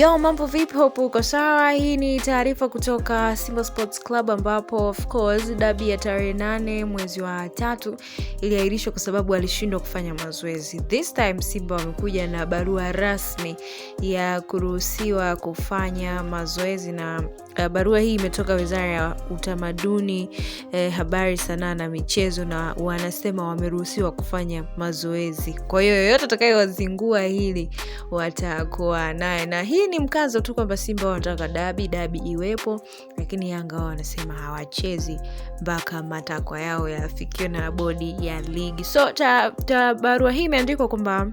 Yo, mambo vipi? Hope uko sawa. Hii ni taarifa kutoka Simba Sports Club ambapo of course dabi ya tarehe 8 mwezi wa 3 iliahirishwa kwa sababu alishindwa kufanya mazoezi. This time Simba wamekuja na barua rasmi ya kuruhusiwa kufanya mazoezi, na barua hii imetoka Wizara ya Utamaduni, Habari, Sanaa na Michezo, na wanasema wameruhusiwa kufanya mazoezi. Kwa hiyo yoyote atakayewazingua hili watakuwa naye, na hii ni mkazo tu kwamba Simba wanataka dabi iwepo, lakini Yanga wao wanasema hawachezi mpaka matakwa yao yafikiwe na bodi ya ligi. So barua hii imeandikwa kwamba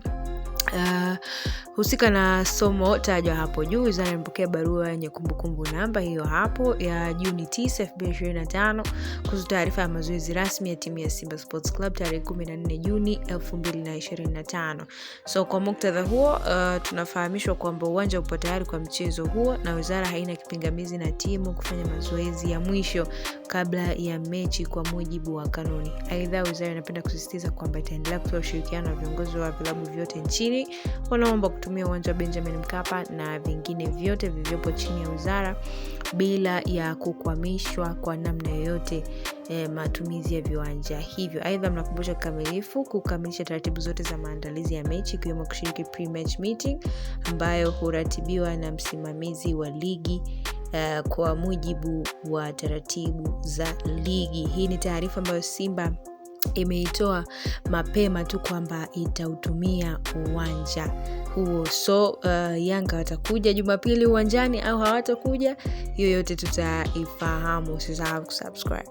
husika na somo tajwa hapo juu. Wizara imepokea barua yenye kumbukumbu namba hiyo hapo ya Juni 9, 2025 kuhusu taarifa ya mazoezi rasmi ya timu ya Simba Sports Club tarehe 14 Juni 2025. So kwa muktadha huo tunafahamishwa kwamba uwanja upo tayari kwa mchezo huo, na wizara haina kipingamizi na timu kufanya mazoezi ya mwisho kabla ya mechi kwa mujibu wa kanuni. Aidha, wizara inapenda kusisitiza kwamba itaendelea kutoa ushirikiano na viongozi wa vilabu vyote nchini wanaomba kutumia uwanja wa Benjamin Mkapa na vingine vyote vilivyopo chini ya wizara bila ya kukwamishwa kwa namna yoyote matumizi ya viwanja hivyo. Aidha, mnakumbusha kikamilifu kukamilisha taratibu zote za maandalizi ya mechi, ikiwemo kushiriki pre-match meeting ambayo huratibiwa na msimamizi wa ligi kwa mujibu wa taratibu za ligi. Hii ni taarifa ambayo Simba imeitoa mapema tu kwamba itautumia uwanja huo. So Yanga watakuja Jumapili uwanjani au hawatakuja, hiyo yote tutaifahamu. Usisahau kusubscribe.